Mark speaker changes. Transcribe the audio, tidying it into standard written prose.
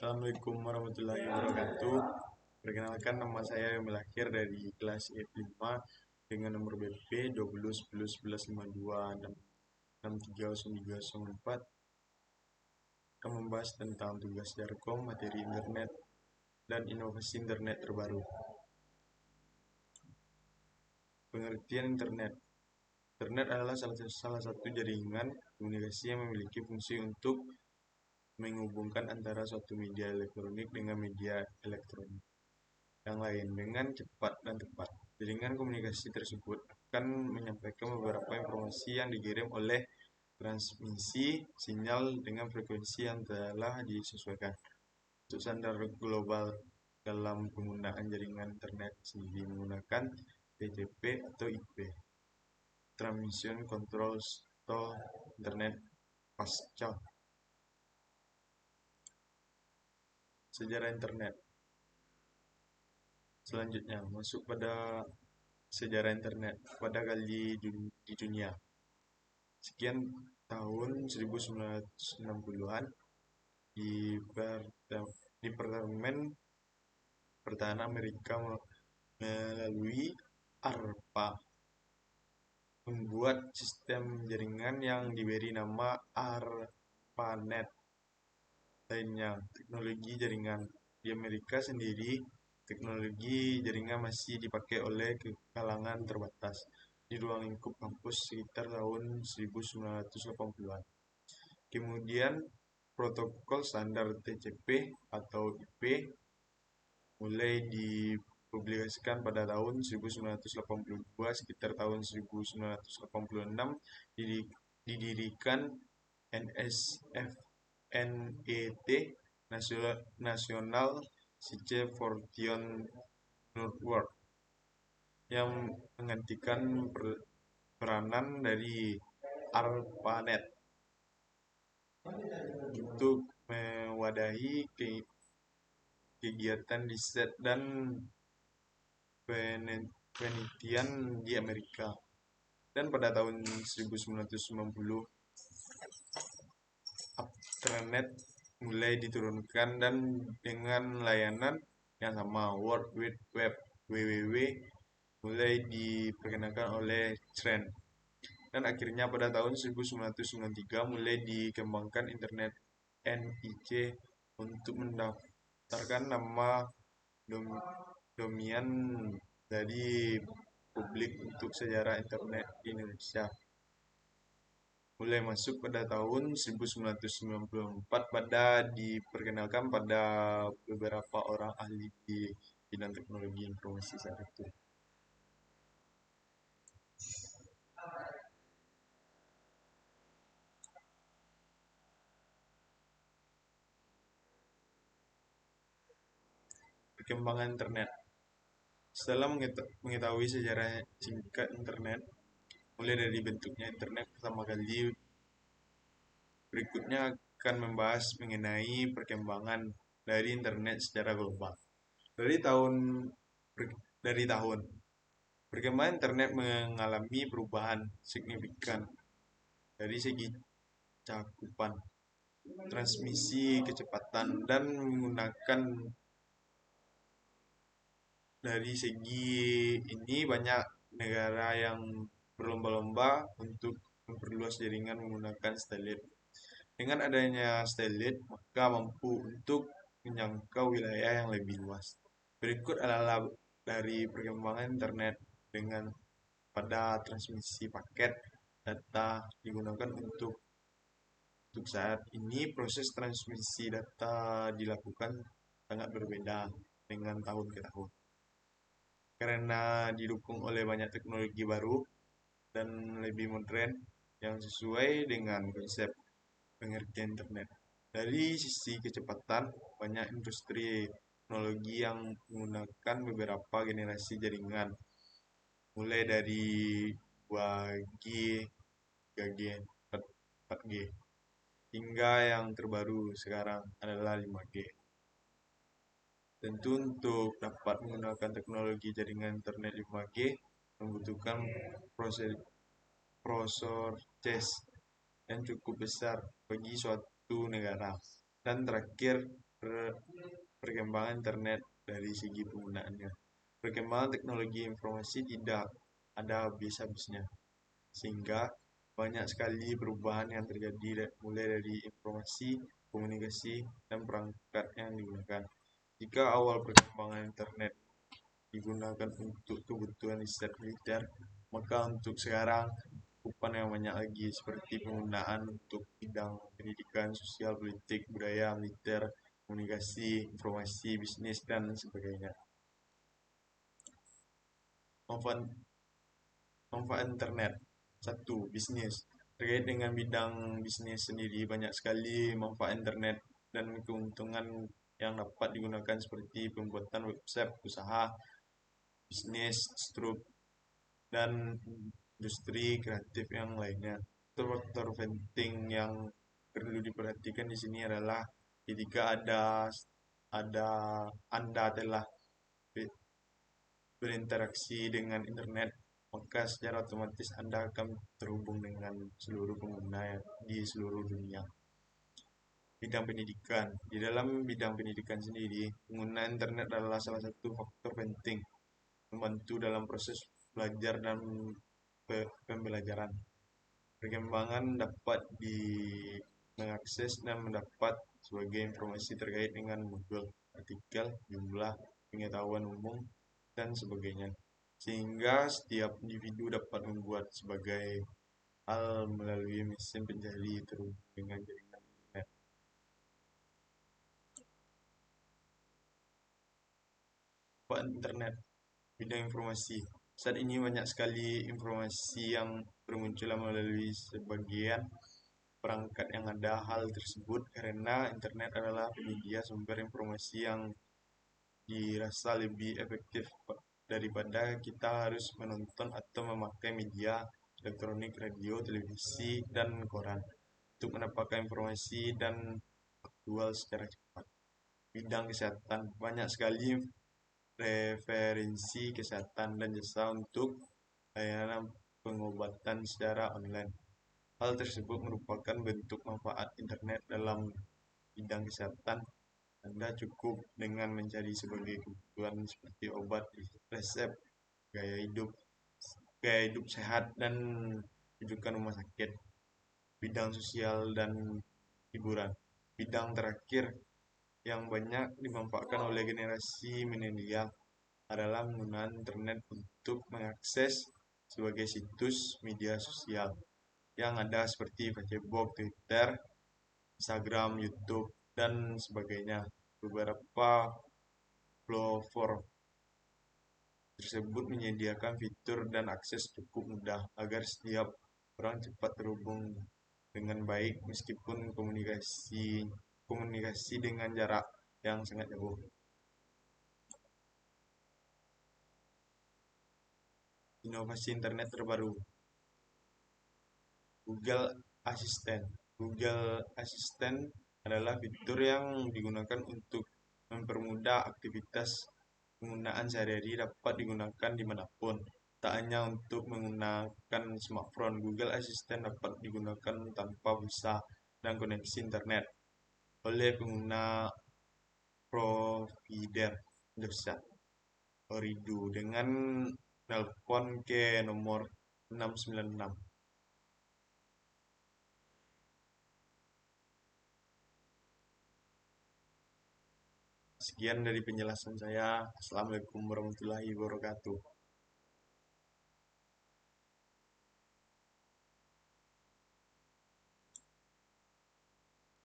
Speaker 1: Assalamualaikum warahmatullahi wabarakatuh. Perkenalkan, nama saya yang melahir dari kelas F5 dengan nomor BP 20 10 11 52 6 akan membahas tentang tugas Darkom, materi internet, dan inovasi internet terbaru. Pengertian internet. Internet adalah salah satu jaringan komunikasi yang memiliki fungsi untuk menghubungkan antara suatu media elektronik dengan media elektronik yang lain dengan cepat dan tepat. Jaringan komunikasi tersebut akan menyampaikan beberapa informasi yang dikirim oleh transmisi sinyal dengan frekuensi yang telah disesuaikan. Untuk standar global dalam penggunaan jaringan internet sendiri menggunakan TCP atau IP, Transmission Control Style Internet Pasca. Sejarah internet. Selanjutnya, masuk pada sejarah internet pada kali di dunia. Sekian tahun 1960-an di Departemen Pertahanan Amerika melalui ARPA membuat sistem jaringan yang diberi nama ARPANET. Lainnya, teknologi jaringan di Amerika sendiri, teknologi jaringan masih dipakai oleh kalangan terbatas di ruang lingkup kampus sekitar tahun 1980-an. Kemudian, protokol standar TCP atau IP mulai dipublikasikan pada tahun 1982. Sekitar tahun 1986 didirikan NSFNET, National Security Network, yang menggantikan peranan dari ARPANET untuk mewadahi kegiatan riset dan penelitian di Amerika. Dan pada tahun 1990 Aptranet mulai diturunkan dan dengan layanan yang sama, World Wide Web (WWW) mulai diperkenalkan oleh Trend. Dan akhirnya pada tahun 1993 mulai dikembangkan Internet NIC untuk mendaftarkan nama domain dari publik untuk sejarah internet di Indonesia. Mulai masuk pada tahun 1994 pada diperkenalkan pada beberapa orang ahli di bidang teknologi informasi saat itu. Perkembangan internet. Setelah mengetahui sejarah singkat internet, mulai dari bentuknya internet pertama kali, berikutnya akan membahas mengenai perkembangan dari internet secara global. Dari tahun perkembangan internet mengalami perubahan signifikan dari segi cakupan, transmisi, kecepatan, dan menggunakan. Dari segi ini banyak negara yang berlomba-lomba untuk memperluas jaringan menggunakan satelit. Dengan adanya satelit, maka mampu untuk menjangkau wilayah yang lebih luas. Berikut adalah dari perkembangan internet dengan pada transmisi paket data digunakan untuk saat ini. Proses transmisi data dilakukan sangat berbeda dengan tahun ke tahun, karena didukung oleh banyak teknologi baru dan lebih modern yang sesuai dengan konsep pengertian internet. Dari sisi kecepatan, banyak industri teknologi yang menggunakan beberapa generasi jaringan, mulai dari 2G, 3G, 4G, hingga yang terbaru sekarang adalah 5G. Tentu untuk dapat menggunakan teknologi jaringan internet 5G membutuhkan prosesor CES yang cukup besar bagi suatu negara. Dan terakhir, Per- Perkembangan internet dari segi penggunaannya. Perkembangan teknologi informasi tidak ada habis-habisnya, sehingga banyak sekali perubahan yang terjadi mulai dari informasi, komunikasi, dan perangkat yang digunakan. Jika awal perkembangan internet digunakan untuk kebutuhan riset militer, maka untuk sekarang cakupan yang banyak lagi seperti penggunaan untuk bidang pendidikan, sosial, politik, budaya, militer, komunikasi, informasi, bisnis, dan sebagainya. Manfaat, manfaat internet. Satu, bisnis. Terkait dengan bidang bisnis sendiri, banyak sekali manfaat internet dan keuntungan yang dapat digunakan seperti pembuatan website usaha, bisnis, dan industri kreatif yang lainnya. Faktor penting yang perlu diperhatikan di sini adalah ketika ada Anda telah berinteraksi dengan internet, maka secara otomatis Anda akan terhubung dengan seluruh pengguna di seluruh dunia. Bidang pendidikan. Di dalam bidang pendidikan sendiri, penggunaan internet adalah salah satu faktor penting membantu dalam proses belajar dan pembelajaran. Perkembangan dapat mengakses dan mendapat sebagai informasi terkait dengan modul, artikel, jumlah, pengetahuan umum, dan sebagainya. Sehingga setiap individu dapat membuat sebagai hal melalui mesin pencari terhubung dengan jaringan internet. Manfaat internet, bidang informasi. Saat ini banyak sekali informasi yang bermunculan melalui sebagian perangkat yang ada. Hal tersebut karena internet adalah penyedia sumber informasi yang dirasa lebih efektif daripada kita harus menonton atau memakai media elektronik, radio, televisi, dan koran untuk mendapatkan informasi dan aktual secara cepat. Bidang kesehatan, banyak sekali referensi kesehatan dan jasa untuk layanan pengobatan secara online. Hal tersebut merupakan bentuk manfaat internet dalam bidang kesehatan. Anda cukup dengan mencari sebagai kebutuhan seperti obat, resep, gaya hidup, gaya hidup sehat, dan rujukan rumah sakit. Bidang sosial dan hiburan. Bidang terakhir yang banyak dimanfaatkan oleh generasi milenial adalah menggunakan internet untuk mengakses sebagai situs media sosial yang ada seperti Facebook, Twitter, Instagram, YouTube, dan sebagainya. Beberapa platform tersebut menyediakan fitur dan akses cukup mudah agar setiap orang cepat terhubung dengan baik meskipun komunikasi dengan jarak yang sangat jauh. Inovasi internet terbaru. Google Assistant. Google Assistant adalah fitur yang digunakan untuk mempermudah aktivitas penggunaan sehari-hari dapat digunakan dimanapun. Tak hanya untuk menggunakan smartphone, Google Assistant dapat digunakan tanpa pulsa dan koneksi internet oleh pengguna provider Indosat Oridu dengan telepon ke nomor 696. Sekian dari penjelasan saya. Assalamualaikum warahmatullahi wabarakatuh.